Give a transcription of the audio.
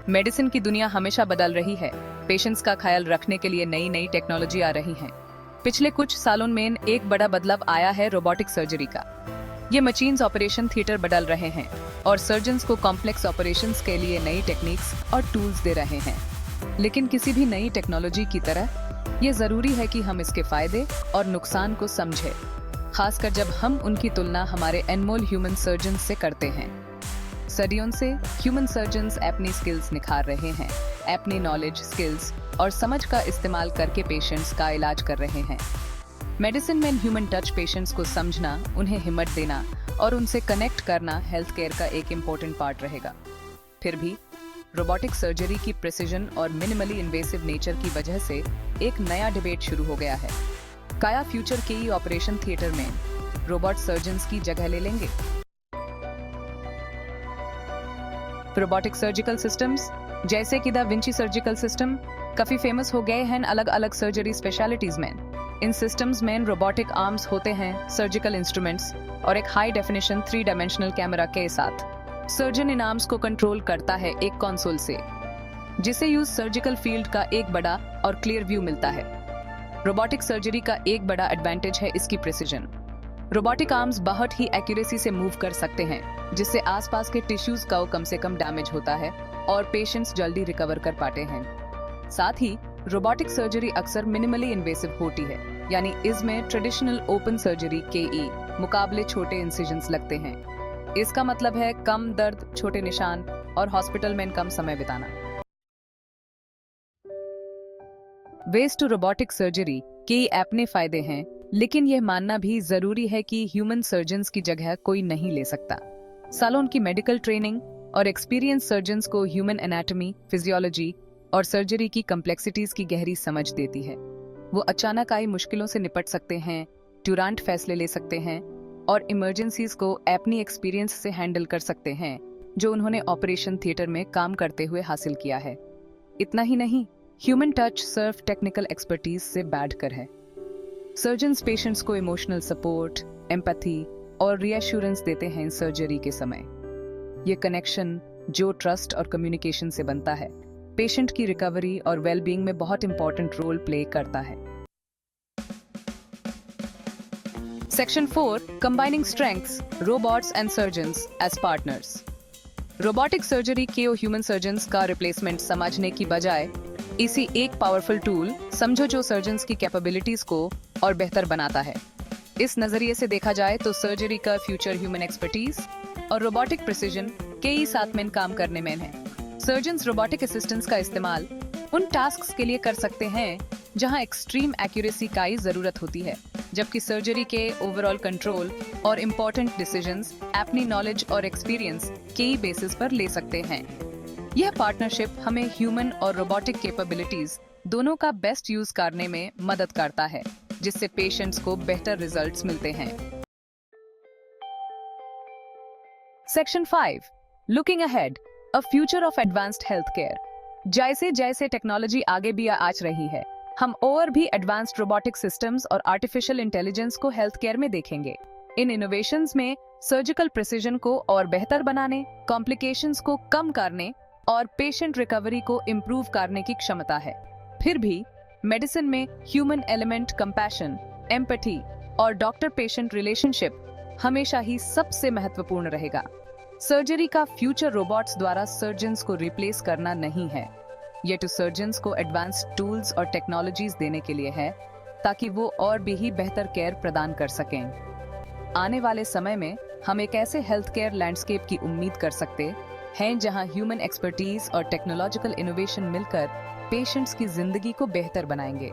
Medicine की दुनिया हमेशा बदल रही है। पेशेंट्स का ख्याल रखने के लिए नई नई टेक्नोलॉजी आ रही है। पिछले कुछ सालों में एक बड़ा बदलाव आया है रोबोटिक सर्जरी का। ये मशीन्स ऑपरेशन थिएटर बदल रहे हैं और सर्जन्स को कॉम्प्लेक्स ऑपरेशंस के लिए नई टेक्निक्स और टूल्स दे रहे हैं। लेकिन किसी भी नई टेक्नोलॉजी की तरह ये जरूरी है कि हम इसके फायदे और नुकसान को समझें, खासकर जब हम उनकी तुलना हमारे अनमोल ह्यूमन सर्जन्स से करते हैं। सदियों से ह्यूमन सर्जन्स अपनी स्किल्स निखार रहे हैं, अपनी नॉलेज, स्किल्स और समझ का इस्तेमाल करके पेशेंट्स का इलाज कर रहे हैं। मेडिसिन में ह्यूमन टच, पेशेंट्स को समझना, उन्हें हिम्मत देना और उनसे कनेक्ट करना हेल्थ केयर का एक इम्पोर्टेंट पार्ट रहेगा। फिर भी रोबोटिक सर्जरी की प्रिसीजन और मिनिमली इन्वेसिव नेचर की वजह से एक नया डिबेट शुरू हो गया है। क्या फ्यूचर के ऑपरेशन थिएटर में रोबोट सर्जन्स की जगह ले लेंगे? रोबोटिक सर्जिकल सिस्टम्स जैसे कि दा विंची सर्जिकल सिस्टम काफी फेमस हो गए हैं अलग अलग सर्जरी स्पेशलिटीज में। इन सिस्टम्स में रोबोटिक आर्म्स होते हैं, सर्जिकल इंस्ट्रूमेंट्स और एक हाई डेफिनेशन 3 डायमेंशनल कैमरा के साथ। सर्जन इन आर्म्स को कंट्रोल करता है एक कंसोल से, जिसे यूज सर्जिकल फील्ड का एक बड़ा और क्लियर व्यू मिलता है। रोबोटिक सर्जरी का एक बड़ा एडवांटेज है इसकी प्रिसीजन। रोबोटिक आर्म्स बहुत ही एक्यूरेसी से मूव कर सकते हैं, जिससे आसपास के टिश्यूज का कम से कम डैमेज होता है और पेशेंट्स जल्दी रिकवर कर पाते हैं। साथ ही रोबोटिक सर्जरी अक्सर मिनिमली इन्वेसिव होती है, यानी इसमें ट्रेडिशनल ओपन सर्जरी के मुकाबले छोटे इंसिजन्स लगते हैं। इसका मतलब है कम दर्द, छोटे निशान और हॉस्पिटल में कम समय बिताना। वेज टू रोबोटिक सर्जरी के अपने फायदे हैं, लेकिन यह मानना भी जरूरी है कि ह्यूमन सर्जन्स की जगह कोई नहीं ले सकता। सालों की मेडिकल ट्रेनिंग और एक्सपीरियंस सर्जन्स को ह्यूमन एनाटॉमी, फिजियोलॉजी और सर्जरी की कॉम्प्लेक्सिटीज की गहरी समझ देती है। वो अचानक आई मुश्किलों से निपट सकते हैं, तुरंत फैसले ले सकते हैं और इमरजेंसीज को अपनी एक्सपीरियंस से हैंडल कर सकते हैं, जो उन्होंने ऑपरेशन थिएटर में काम करते हुए हासिल किया है। इतना ही नहीं, ह्यूमन टच सिर्फ टेक्निकल एक्सपर्टीज से बढ़कर है। सर्जन्स पेशेंट्स को इमोशनल सपोर्ट, एम्पैथी और रीअश्योरेंस देते हैं सर्जरी के समय। ये कनेक्शन जो ट्रस्ट और कम्युनिकेशन से बनता है, पेशेंट की रिकवरी और वेलबींग में बहुत इंपॉर्टेंट रोल प्ले करता है। Section 4, combining strengths, robots and surgeons as partners. Robotic surgery के ह्यूमन सर्जन्स का रिप्लेसमेंट समझने की बजाय इसी एक पावरफुल टूल समझो जो सर्जन्स की कैपेबिलिटीज को और बेहतर बनाता है। इस नजरिए से देखा जाए तो सर्जरी का फ्यूचर ह्यूमन एक्सपर्टीज और रोबोटिक प्रिसीजन के साथ में काम करने में है। सर्जन्स रोबोटिक असिस्टेंस का इस्तेमाल उन टास्क्स के लिए कर सकते हैं जहां एक्सट्रीम एक्यूरेसी का ही जरूरत होती है, जबकि सर्जरी के ओवरऑल कंट्रोल और इम्पोर्टेंट डिसीजंस अपनी नॉलेज और एक्सपीरियंस के बेसिस पर ले सकते हैं। यह पार्टनरशिप हमें ह्यूमन और रोबोटिक कैपेबिलिटीज दोनों का बेस्ट यूज करने में मदद करता है, जिससे पेशेंट्स को बेहतर रिजल्ट्स मिलते हैं। Section 5, looking ahead, a future of advanced health care. जैसे जैसे टेक्नोलॉजी आगे भी आज रही है, हम और भी एडवांस्ड रोबोटिक सिस्टम्स और आर्टिफिशियल इंटेलिजेंस को हेल्थ केयर में देखेंगे। इन इनोवेशंस में सर्जिकल प्रिसीजन को और बेहतर बनाने, कॉम्प्लिकेशंस को कम करने और पेशेंट रिकवरी को इम्प्रूव करने की क्षमता है। फिर भी मेडिसिन में ह्यूमन एलिमेंट, कंपैशन, एम्पैथी और डॉक्टर पेशेंट रिलेशनशिप हमेशा ही सबसे महत्वपूर्ण रहेगा। सर्जरी का फ्यूचर रोबोट्स द्वारा सर्जन्स को रिप्लेस करना नहीं है, ये तो सर्जन्स को एडवांस्ड टूल्स और टेक्नोलॉजीज देने के लिए है, ताकि वो और भी बेहतर केयर प्रदान कर सकें। आने वाले समय में हम एक ऐसे हेल्थ केयर लैंडस्केप की उम्मीद कर सकते हैं जहां ह्यूमन एक्सपर्टीज और टेक्नोलॉजिकल इनोवेशन मिलकर पेशेंट्स की जिंदगी को बेहतर बनाएंगे।